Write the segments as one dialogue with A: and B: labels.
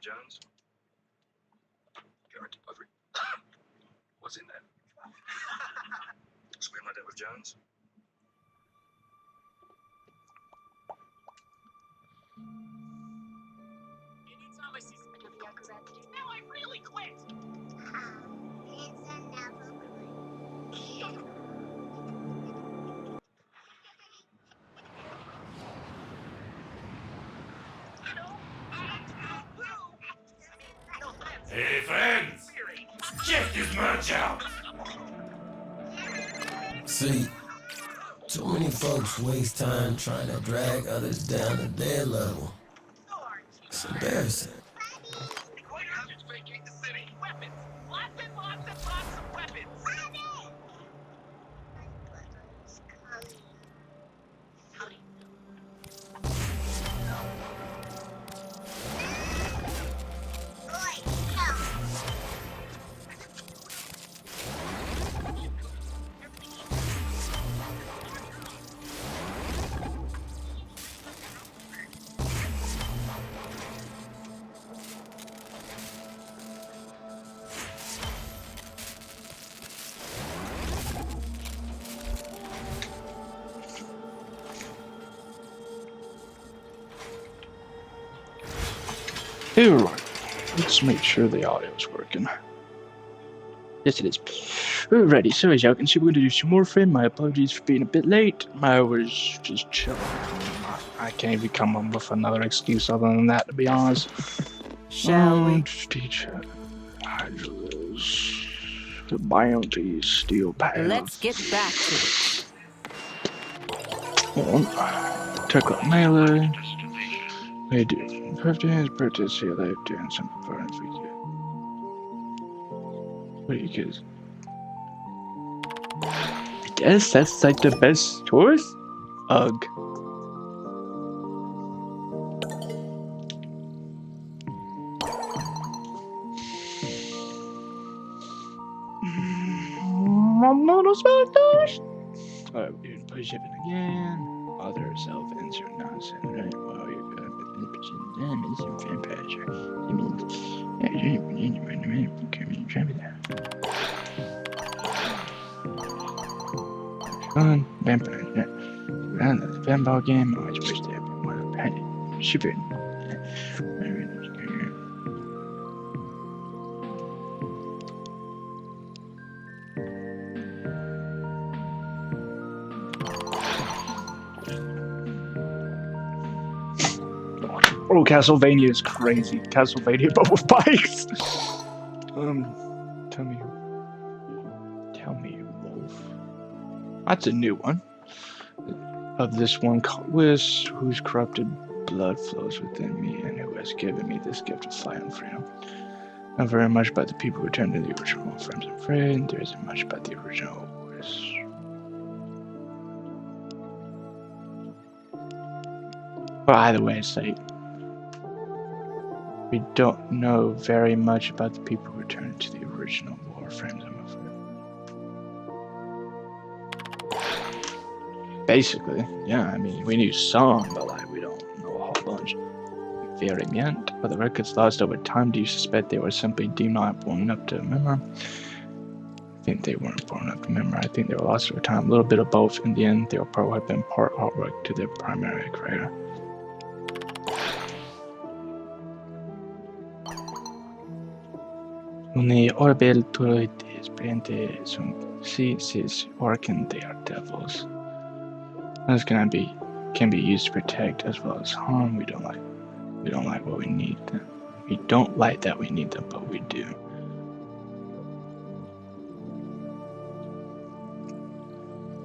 A: Jones. What's in that? Square my debt with Jones.
B: Now I really quit. It's another
C: Hey friends! Check this merch out!
D: See, too many folks waste time trying to drag others down to their level. It's embarrassing.
B: vacate the city. Weapons. Lots and lots and lots of weapons.
E: Alright, let's make sure the audio is working. Yes, it is. Alrighty, so as y'all can see, we're going to do some Warframe. My apologies for being a bit late. I was just chilling. I can't even come up with another excuse other than that, to be honest.
F: Shall we?
E: Teach Bounty, Steel Path.
F: Let's get back to it.
E: Check out melee. They do 15 purchase here, they do some performance for you. What do you kids? I guess that's like the best choice? Ugh. Alright, we can push it again. Other self-insert nonsense, right? Well, you're good with damage and vampire. It means, fun, vampire, around the vampire game, I always wish there had been more penny. Shipping. Oh, Castlevania is crazy. Castlevania, but with bikes. Tell me, Wolf. That's a new one. Of this one list, whose corrupted blood flows within me, and who has given me this gift of flight and freedom. Not very much about the people who turned to the original Warframes, I'm afraid. There isn't much about the original wars. By the way, it's like, we don't know very much about the people who returned to the original Warframes, I'm afraid. Basically, yeah, I mean, we knew some, but like, we don't know a whole bunch. Variant, but the records lost over time. Do you suspect they were simply deemed not born enough to remember? I think they weren't born enough to remember. I think they were lost over time. A little bit of both. In the end, they were part weapon, part artwork to their primary creator. Only orbital turrets presente some seeds working, they are devils. That's can be used to protect as well as harm. We don't like what we need them. We don't like that we need them, but we do.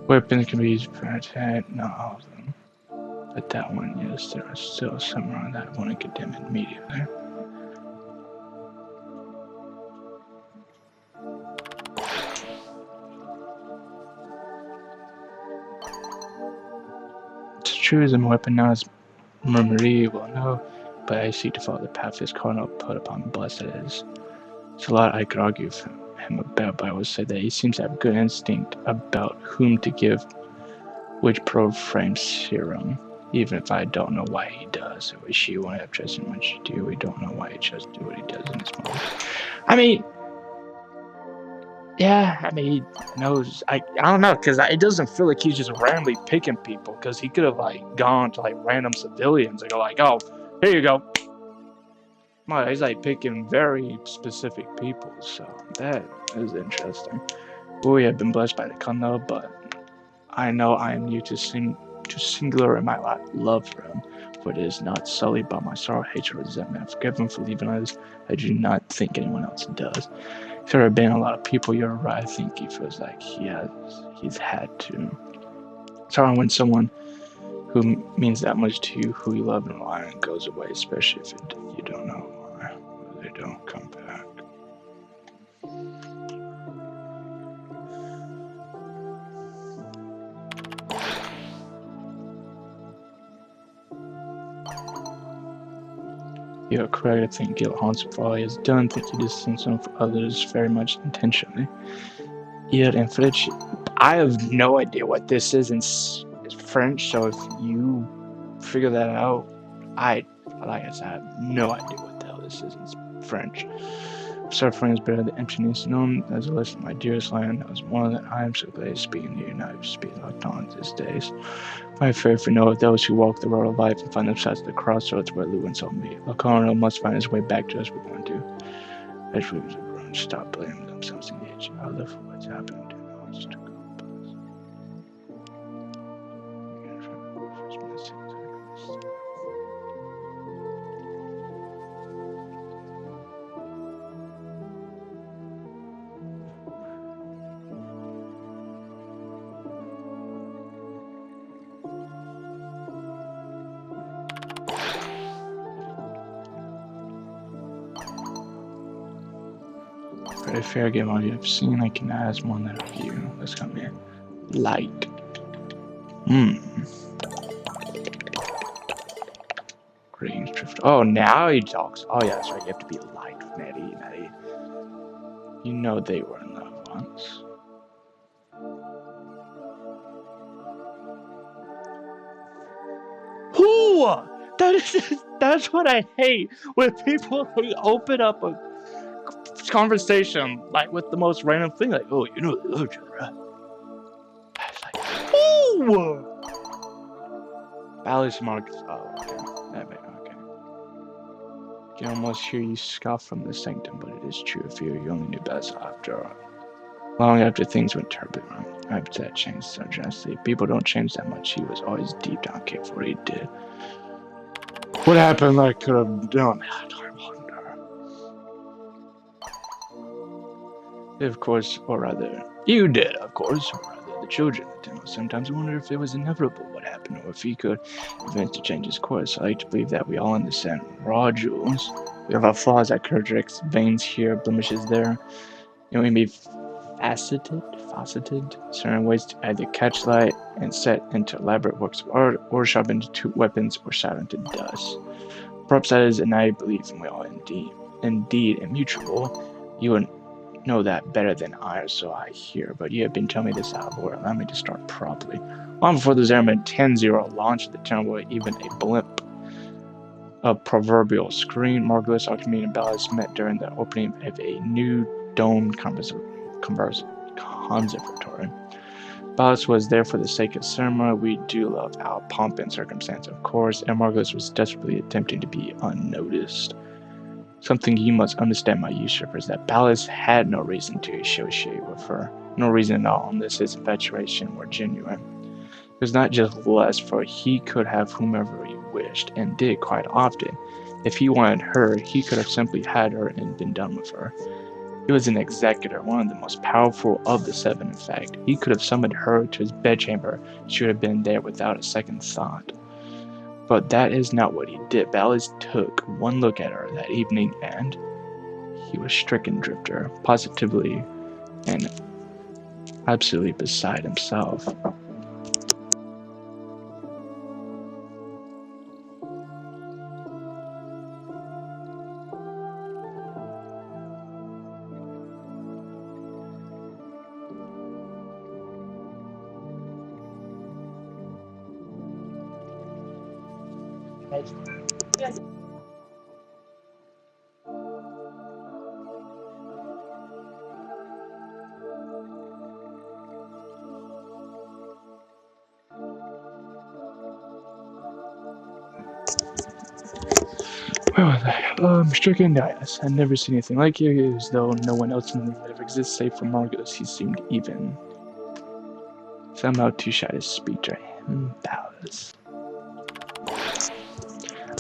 E: Weapons can be used to protect, not all of them. But that one, yes, there are still some around that I want to condemn immediately. Choosing weapon now is Murmury will know, but I seek to follow the path his cardinal put upon blessed is. It's a lot I could argue with him about, but I would say that he seems to have good instinct about whom to give which pro frame serum. Even if I don't know why he does, or she won't have trust in what she do, we don't know why he chose to do what he does in this moment. I mean, yeah, I mean, he knows. I don't know, because it doesn't feel like he's just randomly picking people, because he could have, like, gone to, like, random civilians and go, like, oh, here you go. Well, he's, like, picking very specific people, so that is interesting. We have been blessed by the Kunda, but I know I am new to singular in my love for him, for it is not sullied by my sorrow, hatred, or resentment. I forgive him for leaving others. I do not think anyone else does. There have been a lot of people, you're right, I think he feels like he's had to. Sorry when someone who means that much to you, who you love and rely on, goes away, especially if you don't know why, or they don't come back. You are correct. I think guilt haunts him for all he has done. I think he distanced him from others very much intentionally. Yet in French, I have no idea what this is in French, so if you figure that out, like I said, I have no idea what the hell this is in French. Suffering is better than emptiness. Known as a lesson, my dearest land, that was one that I am so glad speaking to you now. You speak like dawn these days. I fear for no of those who walk the road of life and find themselves at the crossroads where Lewin told me. Lacarno must find his way back to us. We're going to. As we grown, stop blaming themselves in the age. I'll live for what's happened to no one's to go. Very fair game all you have seen. I can ask one that of you. Let's come in. Light. Green drift. Oh, now he talks. Oh, yeah, that's right. You have to be light with Maddie. You know they were in love once. Who? That's what I hate. When people they open up a conversation like with the most random thing, like, oh, you know they love each other, right? It's like, who? Bally's Marks. Oh, okay. Okay. I can almost hear you scoff from the sanctum, but it is true. If you only knew best long after things went terribly wrong. I bet that changed so drastically. People don't change that much. He was always deep down capable of what he did. What happened I could have done? I wonder. Of course, or rather, you did, of course, or rather, the children. Sometimes I wonder if it was inevitable what happened, or if he could event to change his course. I like to believe that we all understand raw jewels. We have our flaws at characteristics, veins here, blemishes there. You know, we may be faceted, certain ways to either catch light and set into elaborate works of art, or sharpen into weapons, or shatter into dust. Perhaps that is, and I believe in we all indeed immutable. You would know that better than I, or so I hear, but you have been telling me this out of order. Allow me to start properly. Long before the Zerman 10-0 launched the terrible, even a blimp of proverbial screen, Margulis, Archimedes, and Ballas met during the opening of a new domed conservatory. Ballas was there for the sake of ceremony. We do love our pomp and circumstance, of course, and Margulis was desperately attempting to be unnoticed. Something you must understand, my usurper, is that Ballas had no reason to associate with her. No reason at all, unless his infatuation were genuine. It was not just lust, for he could have whomever he wished, and did quite often. If he wanted her, he could have simply had her and been done with her. He was an executor, one of the most powerful of the seven, in fact. He could have summoned her to his bedchamber. She would have been there without a second thought. But that is not what he did. Ballas took one look at her that evening, and he was stricken, Drifter, positively and absolutely beside himself. Where was I? Stricken Dias. I'd never seen anything like it. It was as though no one else in the room would ever exist save for Margulis. He seemed even. Somehow too shy to speak to him. Ballas.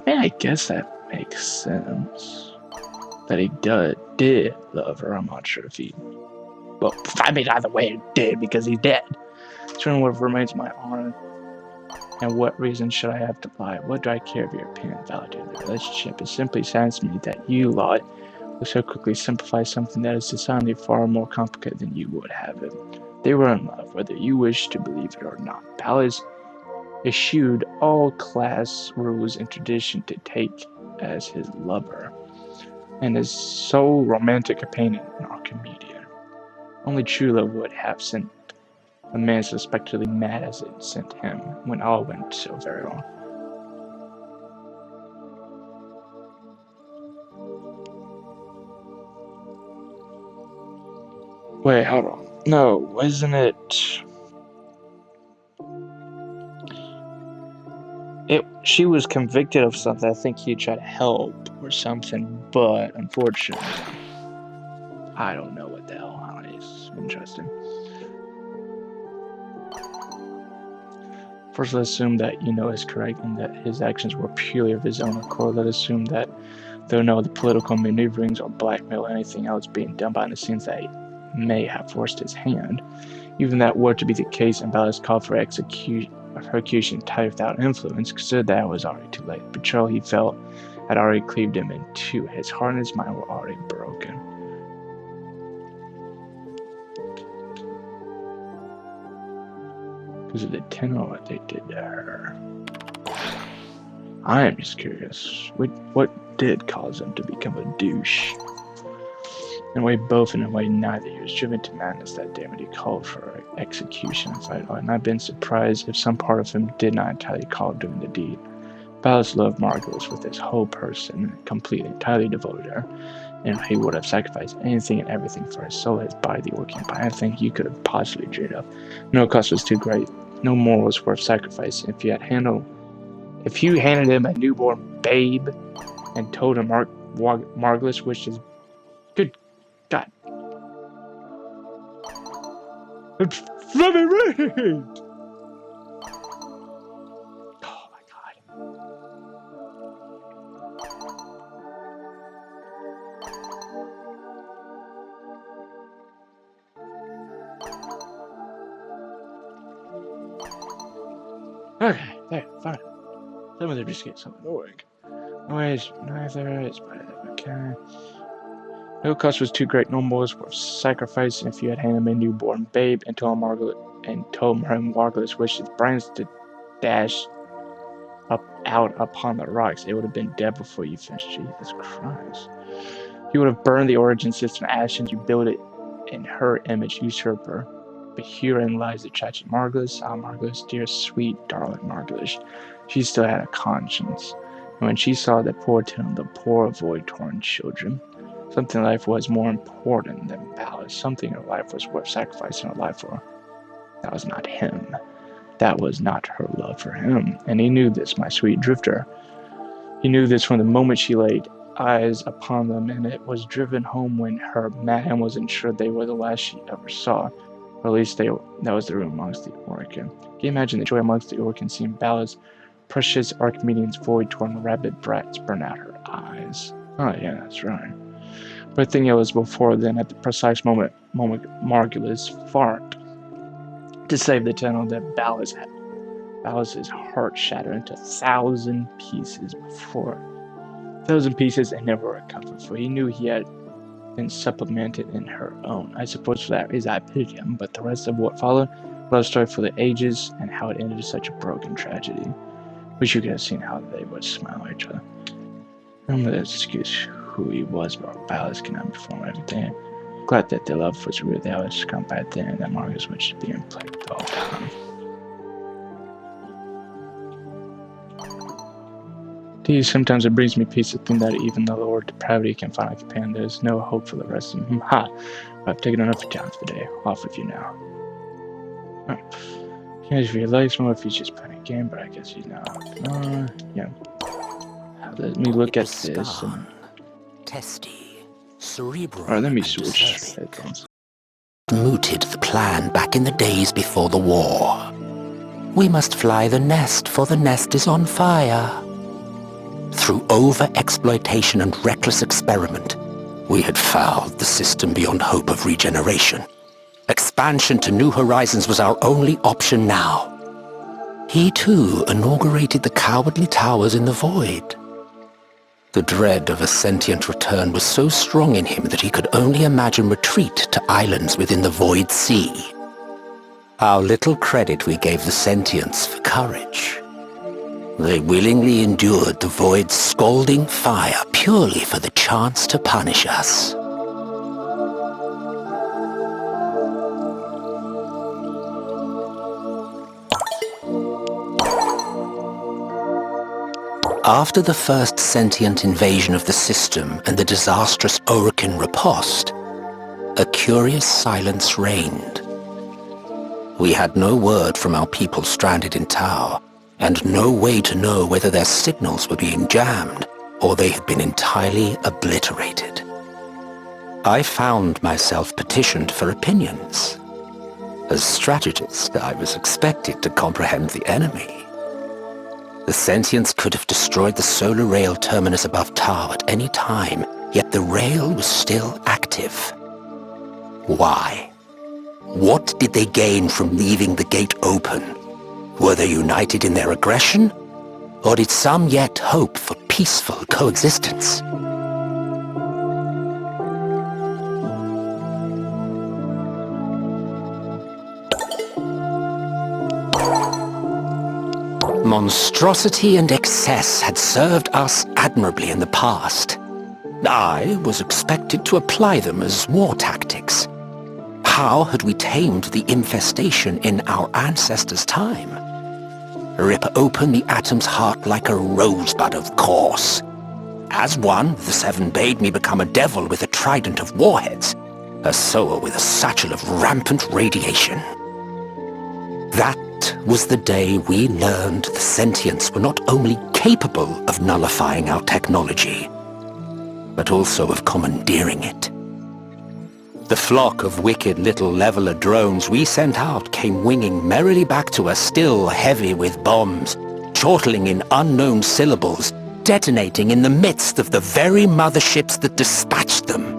E: I mean, I guess that makes sense. That he did love her. I'm not sure if he. Well, I mean, either way, he did because he's dead. Certainly, what remains of my honor. And what reason should I have to lie? What do I care if your opinion validated the relationship? It simply saddens me that you, Lot, will so quickly simplify something that is society far more complicated than you would have it. They were in love, whether you wish to believe it or not. Ballas eschewed all class rules and tradition to take as his lover, and his sole romantic companion in Archimedia. Only true love would have sent a man so spectrally mad as it sent him, when all went so very wrong. Wait, hold on. No, wasn't it... She was convicted of something. I think he tried to help or something, but unfortunately, I don't know what the hell. It's interesting. First, let's assume that you know is correct and that his actions were purely of his own accord. Let's assume that there are no other political maneuverings or blackmail or anything else being done behind the scenes that may have forced his hand. Even that were to be the case and Ballas called for execution entirely without influence, considered that it was already too late. The betrayal he felt had already cleaved him in two. His heart and his mind were already broken. Because of the tenor what they did to her. I am just curious. What did cause him to become a douche? In a way, both. In a way, neither. He was driven to madness that day when he called for execution. And I've been surprised if some part of him did not entirely call doing the deed. Ballas loved Margulis with his whole person, completely, entirely devoted to her, and he would have sacrificed anything and everything for his soul, his body, the working by anything you could have possibly dreamed of. No cost was too great. No more was worth sacrificing. If you handed him a newborn babe and told him Margulis wished his good God. Let me read! Oh my God. Okay, there, fine. Some of them just get something to work. Anyways, neither is okay. No cost was too great, no more was worth sacrificing. If you had handed him a newborn babe and told him Margulis wished his brains to dash out upon the rocks, it would have been dead before you finished. Jesus Christ. You would have burned the origin system to ashes. You built it in her image, usurper. But herein lies the tragic Margulis. Ah, Margulis, dear, sweet, darling Margulis. She still had a conscience. And when she saw the poor tomb, the poor void-torn children, something in life was more important than Ballas. Something in her life was worth sacrificing her life for. That was not him. That was not her love for him. And he knew this, my sweet drifter. He knew this from the moment she laid eyes upon them, and it was driven home when her man wasn't sure they were the last she ever saw. Or at least that was the room amongst the Orcan. Can you imagine the joy amongst the Orcan seeing Ballas' precious Archimedean's void-torn rabid brats burn out her eyes? Oh yeah, that's right. But I think it was before then, at the precise moment Margulis fart to save the tunnel, that Ballas' heart shattered into 1,000 pieces before. 1,000 pieces and never recovered, for he knew he had been supplemented in her own. I suppose for that reason I pitied him, but the rest of what followed, love story for the ages, and how it ended such a broken tragedy. Wish you could have seen how they would smile at each other. Remember that excuse who he was, but Ballas cannot perform everything. Glad that their love was real. They always come back then, and that Margulis would be in play the whole time. These sometimes it brings me peace to think that even though the Lord depravity can find a companion, there is no hope for the rest of them. Ha! I've taken enough of time for the day. Off with you now. Here's for your legs, more if he's just playing a game, but I guess he's not. Yeah. Let me look at this.
G: Testy, cerebral.
E: Alright, let me switch headphones.
G: Mooted the plan back in the days before the war. We must fly the nest, for the nest is on fire. Through over-exploitation and reckless experiment, we had fouled the system beyond hope of regeneration. Expansion to new horizons was our only option now. He too inaugurated the cowardly towers in the void. The dread of a sentient return was so strong in him that he could only imagine retreat to islands within the void sea. How little credit we gave the sentients for courage. They willingly endured the void's scalding fire purely for the chance to punish us. After the first sentient invasion of the system and the disastrous Orokin riposte, a curious silence reigned. We had no word from our people stranded in Tau, and no way to know whether their signals were being jammed or they had been entirely obliterated. I found myself petitioned for opinions. As strategist, I was expected to comprehend the enemy. The sentients could have destroyed the solar rail terminus above Tau at any time, yet the rail was still active. Why? What did they gain from leaving the gate open? Were they united in their aggression? Or did some yet hope for peaceful coexistence? Monstrosity and excess had served us admirably in the past. I was expected to apply them as war tactics. How had we tamed the infestation in our ancestors' time? Rip open the atom's heart like a rosebud, of course. As one, the Seven bade me become a devil with a trident of warheads, a soul with a satchel of rampant radiation. That was the day we learned the sentients were not only capable of nullifying our technology, but also of commandeering it. The flock of wicked little leveler drones we sent out came winging merrily back to us, still heavy with bombs, chortling in unknown syllables, detonating in the midst of the very motherships that dispatched them.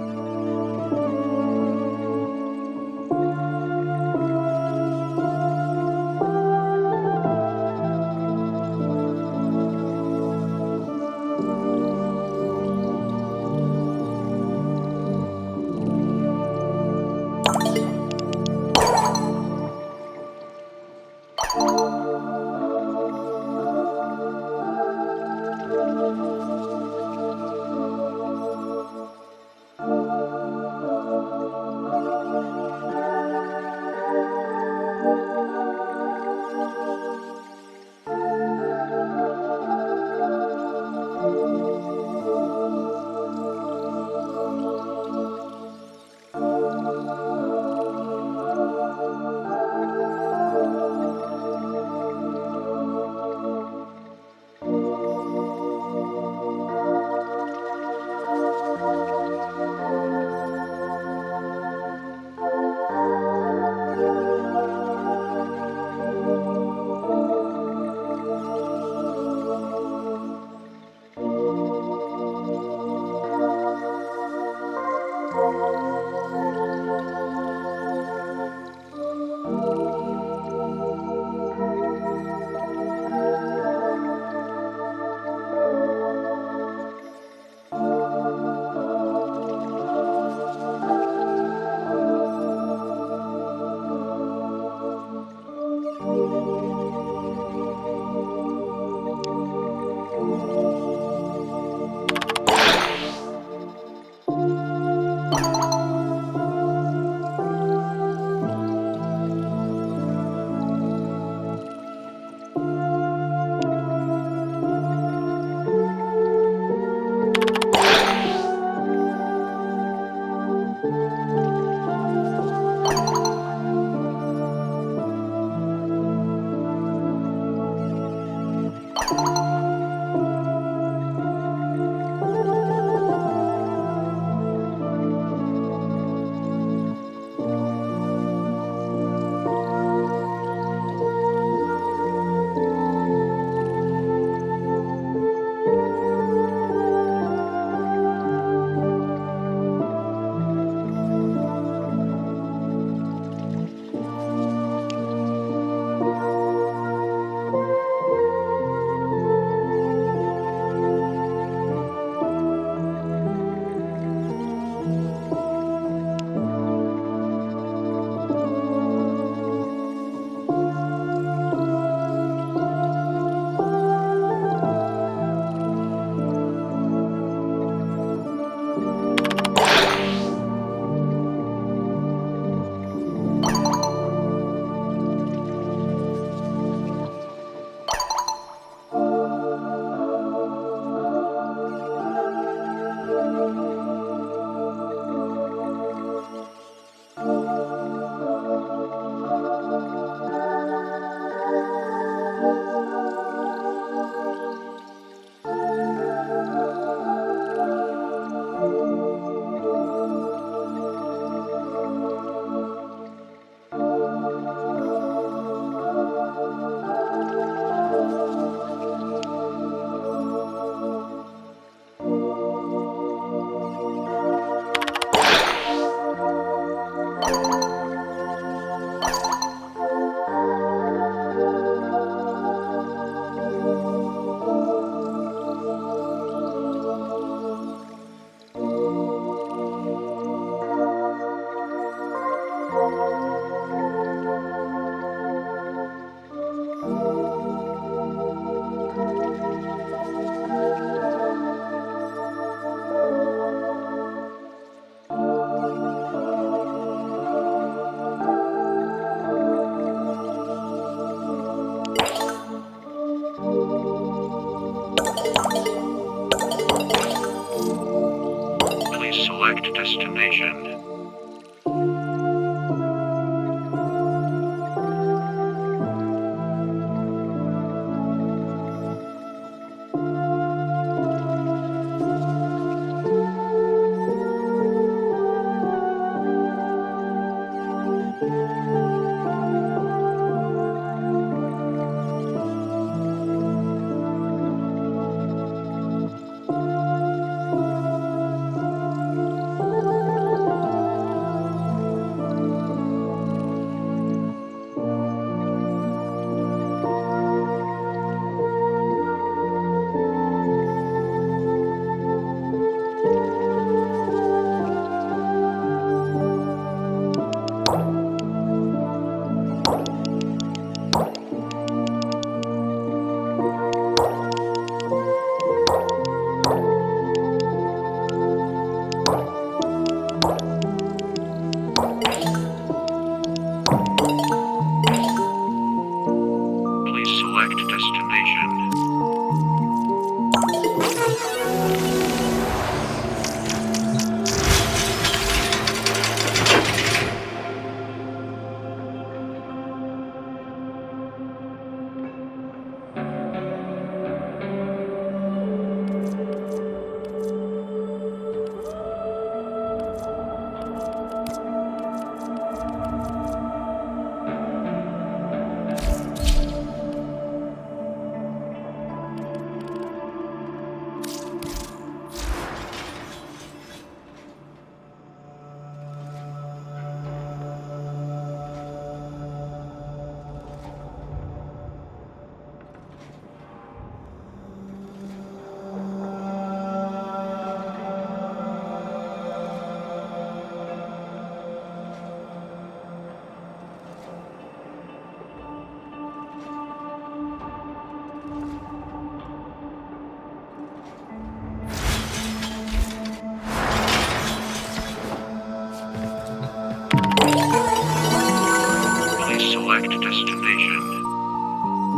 A: Destination.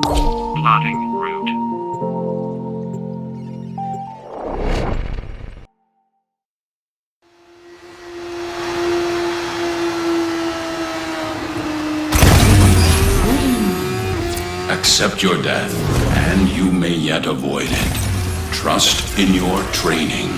A: Plotting route.
H: Accept your death, and you may yet avoid it. Trust in your training.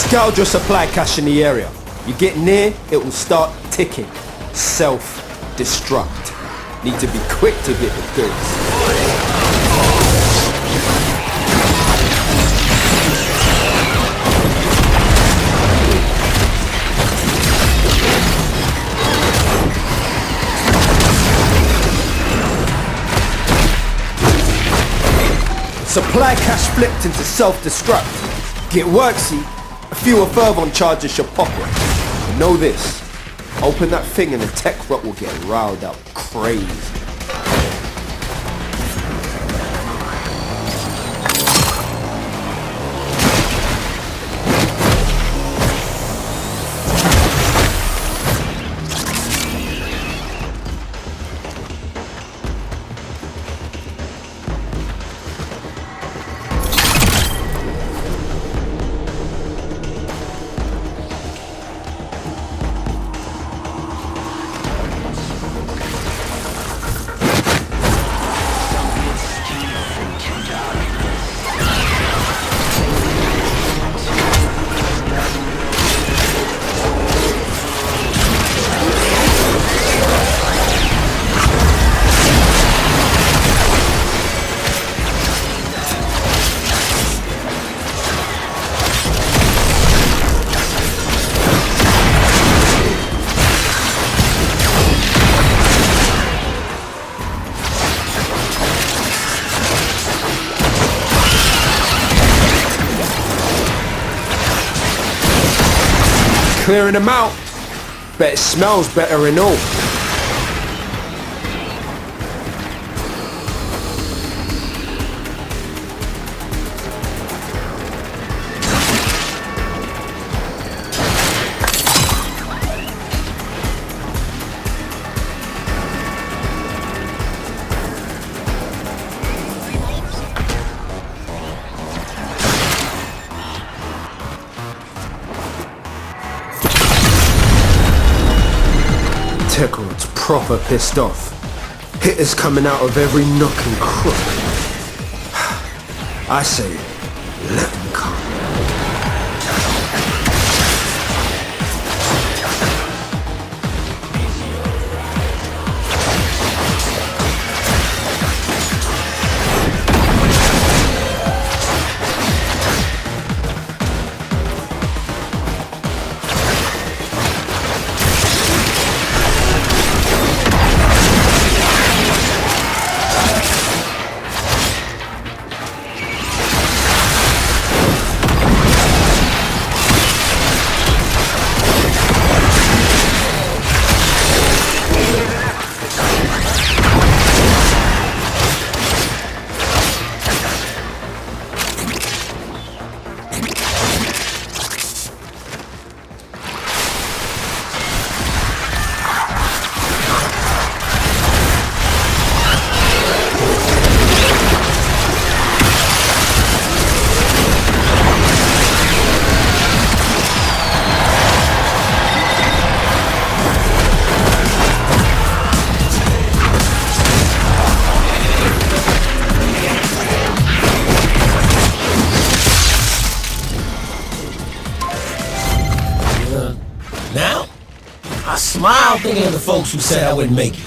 I: Scout your supply cache in the area. You get near, it will start ticking. Self-destruct. Need to be quick to get the goods. Supply cache flipped into self-destruct. Get worksy, a fewer fervon charges your pocket. But know this, open that thing and the tech rot will get riled up crazy. Clearing them out. Bet it smells better and all. Techrod's proper pissed off. Hitters coming out of every nook and crook. I say, let them come.
D: y'all thinking of the folks who said I wouldn't make it?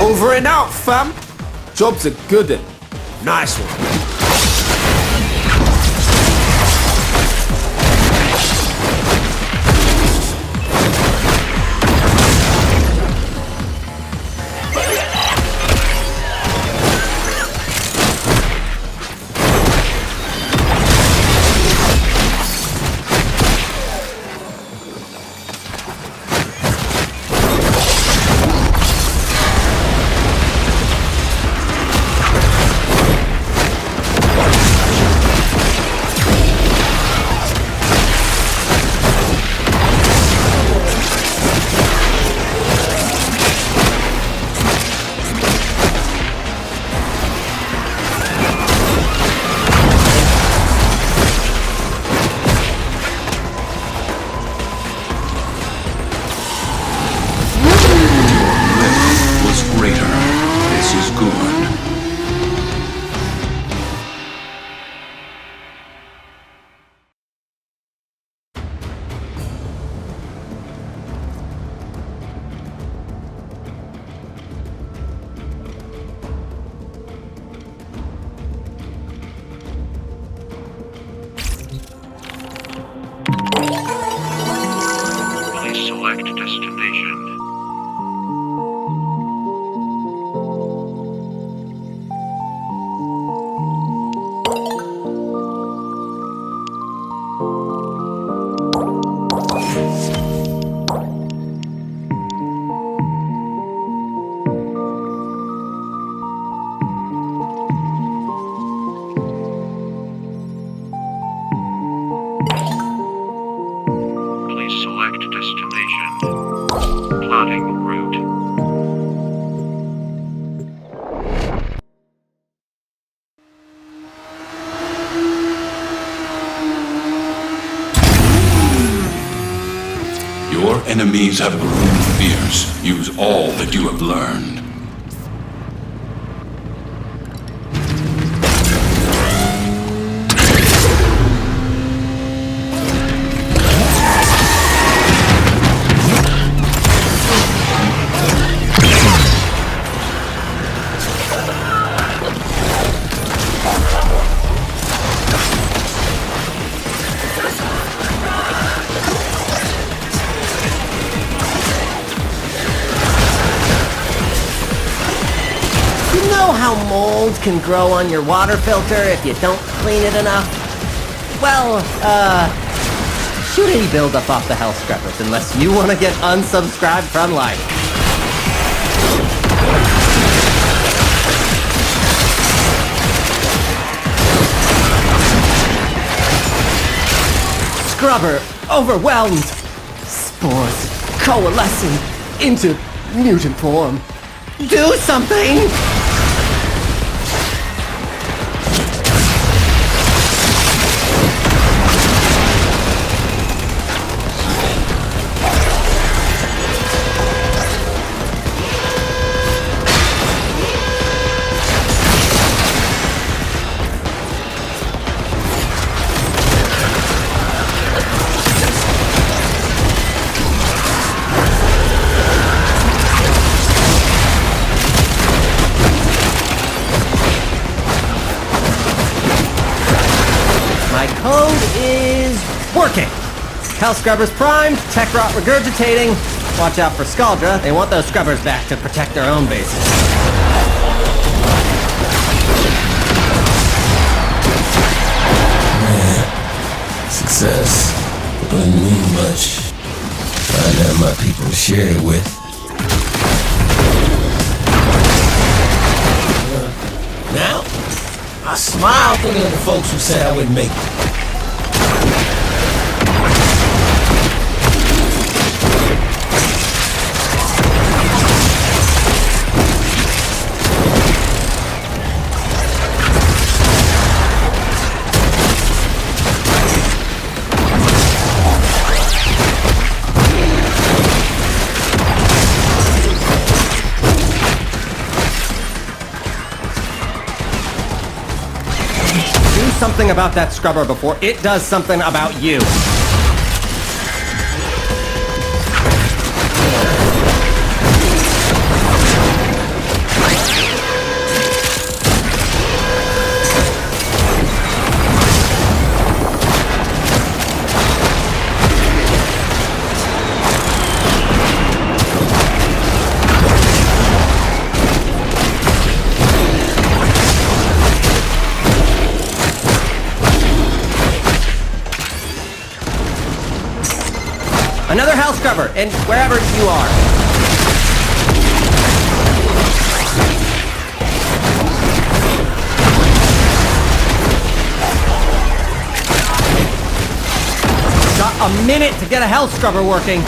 I: Over and out, fam. Job's a good one. Nice one.
H: Your enemies have grown fierce. Use all that you have learned.
J: How mold can grow on your water filter if you don't clean it enough? Well, shoot any buildup off the Hell Scrubbers unless you want to get unsubscribed from life. Scrubber overwhelmed. Spores coalescing into mutant form. Do something! working! Hell scrubbers primed, tech rot regurgitating. Watch out for Scaldra. They want those scrubbers back to protect their own bases.
D: Man, success doesn't mean much. Find out my people to share it with. Now, I smile thinking of the folks who said I wouldn't make it.
J: Something about that scrubber before it does something about you. Another hell scrubber, and wherever you are. Got a minute to get a hell scrubber working.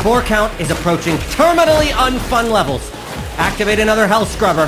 J: Spore count is approaching terminally unfun levels. Activate another hell scrubber.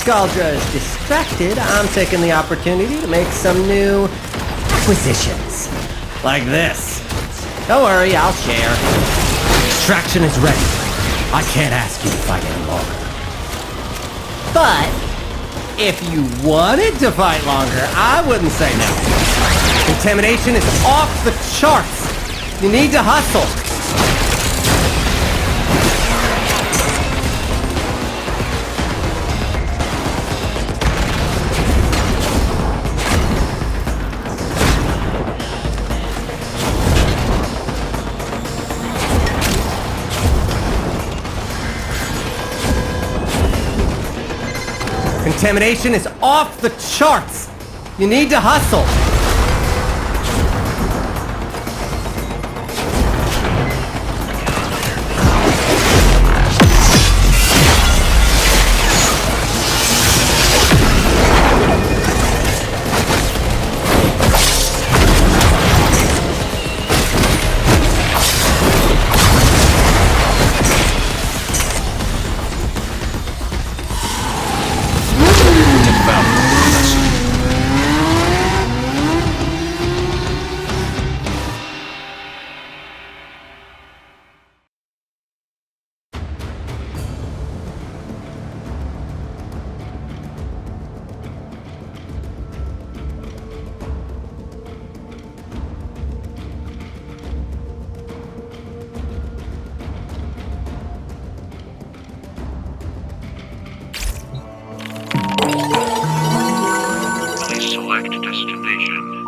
J: Scaldra is distracted, I'm taking the opportunity to make some new acquisitions. Like this. Don't worry, I'll share. Extraction is ready. I can't ask you to fight any longer. But, if you wanted to fight longer, I wouldn't say no. Contamination is off the charts. You need to hustle. Contamination is off the charts. You need to hustle.
C: Select destination.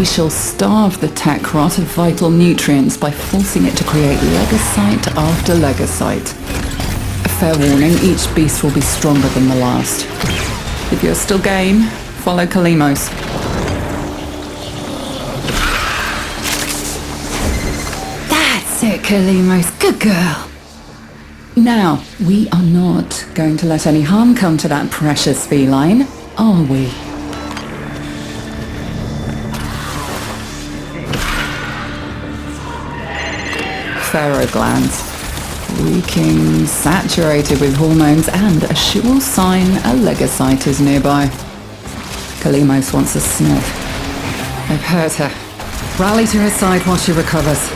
K: shall starve the tech rot of vital nutrients by forcing it to create legocyte after legocyte. Fair warning, each beast will be stronger than the last. If you're still game, follow Kalimos. That's it, Kalimos. Good girl. Now, we are not going to let any harm come to that precious feline, are we? Pharaoh glands. Reeking, saturated with hormones, and a sure sign a legocyte is nearby. Kalimos wants a sniff. They've hurt her. Rally to her side while she recovers.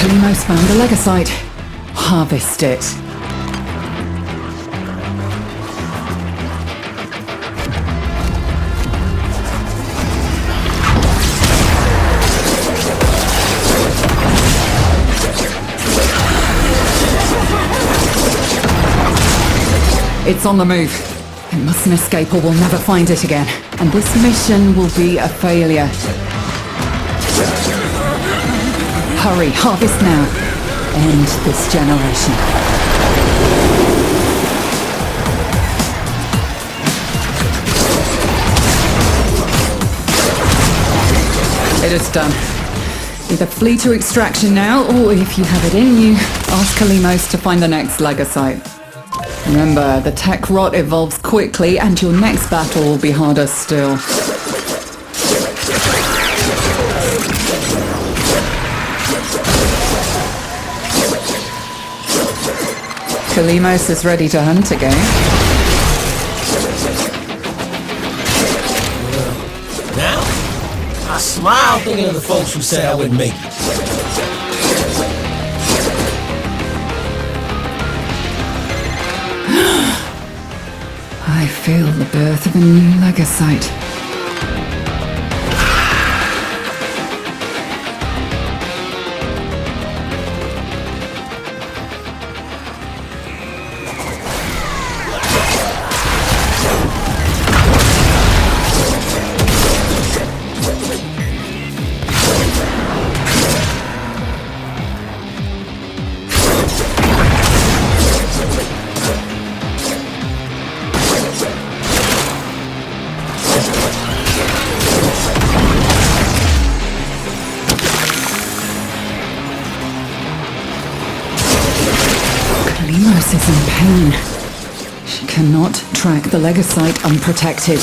K: Kalimos found a legocyte. Harvest it. It's on the move. It mustn't escape or we'll never find it again. And this mission will be a failure. Hurry, harvest now. End this generation. It is done. Either flee to extraction now, or if you have it in you, ask Kalimos to find the next legocyte. Remember, the tech rot evolves quickly, and your next battle will be harder still. Kalimos is ready to hunt again.
D: Now, I smile thinking of the folks who said I wouldn't make it.
K: I feel the birth of a new legocyte. Kalimos is in pain. She cannot track the legocyte unprotected.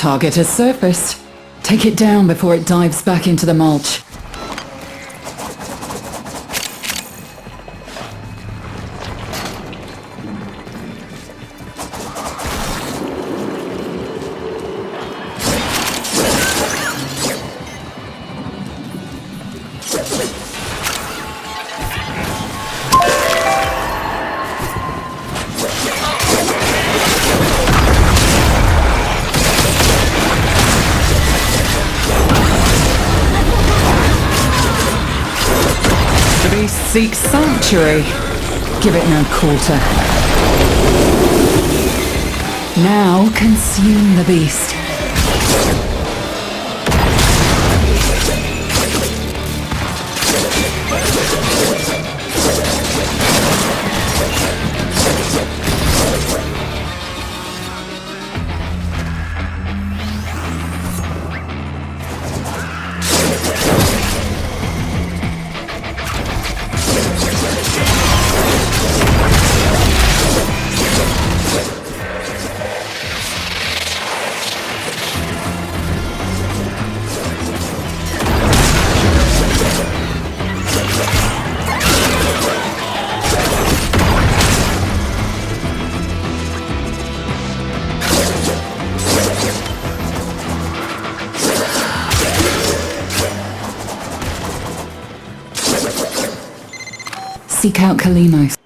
K: Target has surfaced. Take it down before it dives back into the mulch. Seek sanctuary. Give it no quarter. Now consume the beast. Seek out Kalimos.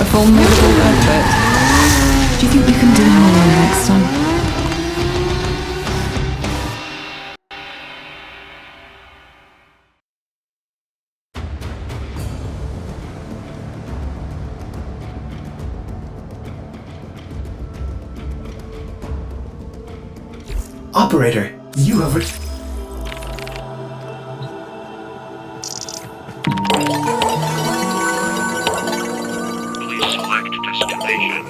K: A formidable effort. Do you think we can do more next time?
L: Operator, you have...
A: Please select destination.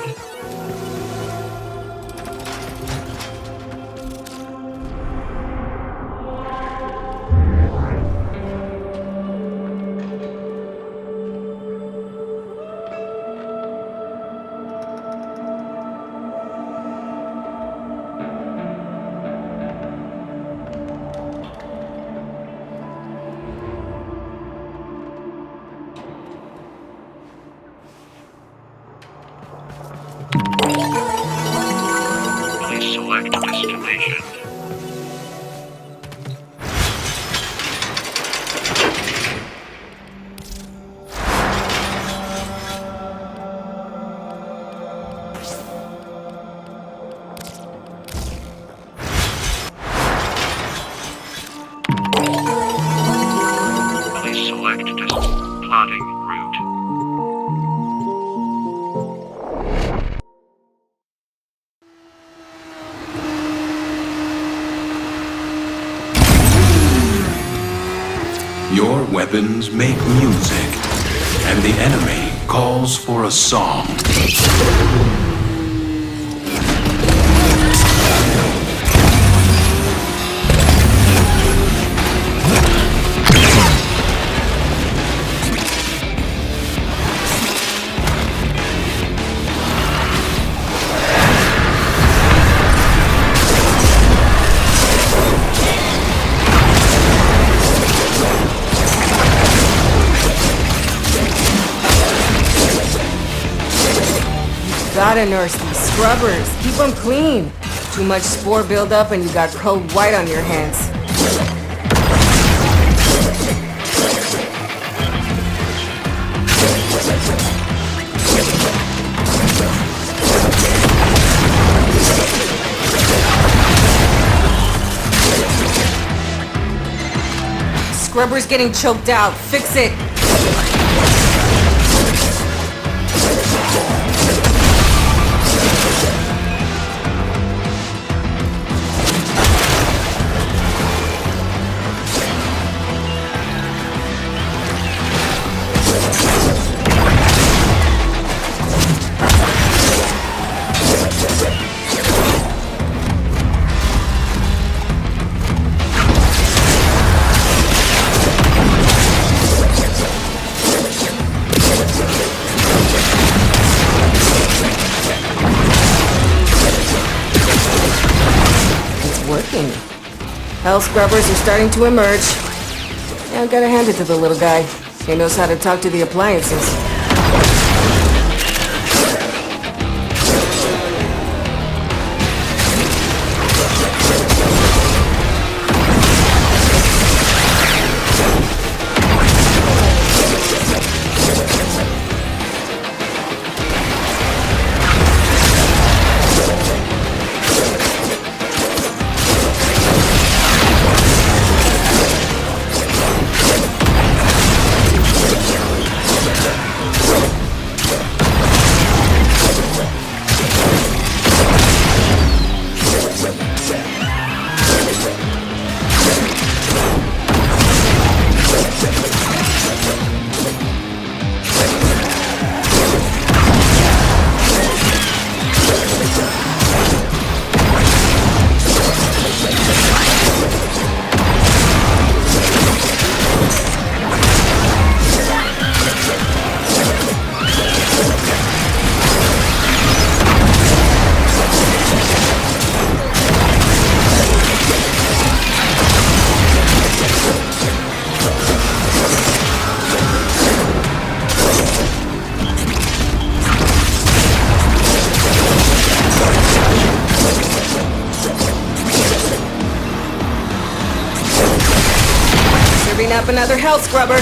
H: weapons make music, and the enemy calls for a song.
M: Gotta nurse these scrubbers. Keep them clean. Too much spore buildup and you got cold white on your hands. Scrubber's getting choked out. Fix it. Hell scrubbers are starting to emerge. Yeah, I gotta hand it to the little guy. He knows how to talk to the appliances. Up another health scrubber.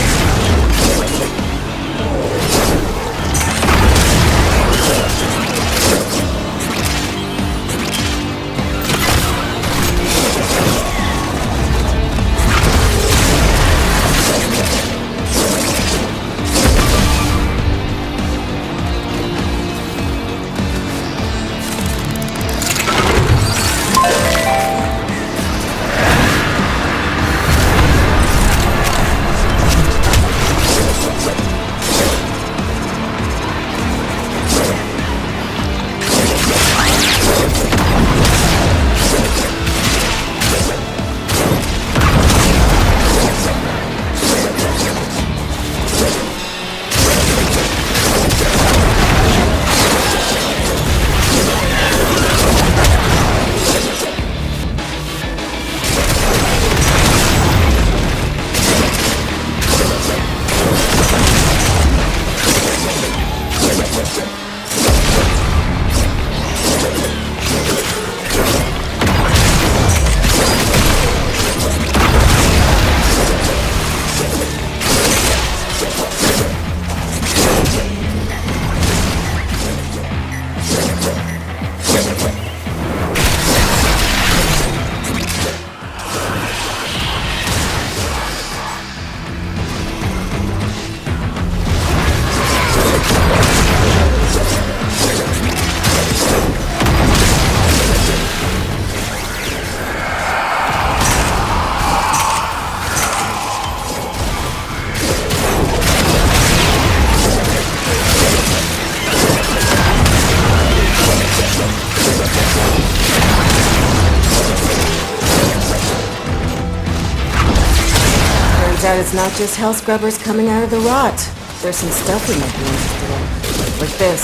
M: out it's not just hell scrubbers coming out of the rot. There's some stuff we might be interested in. Like this.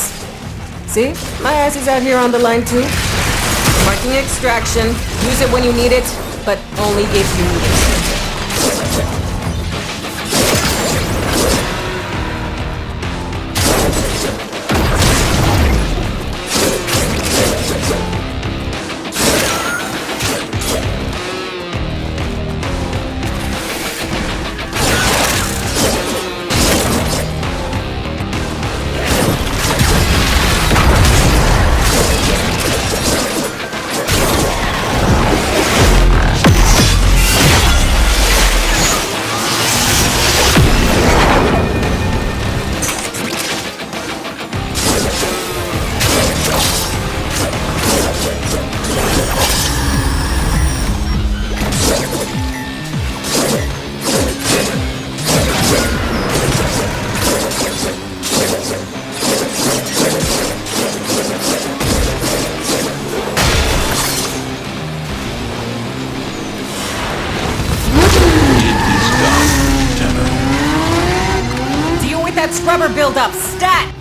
M: See? My ass is out here on the line too. Marking extraction. Use it when you need it, but only if you need it. Scrubber buildup, stat!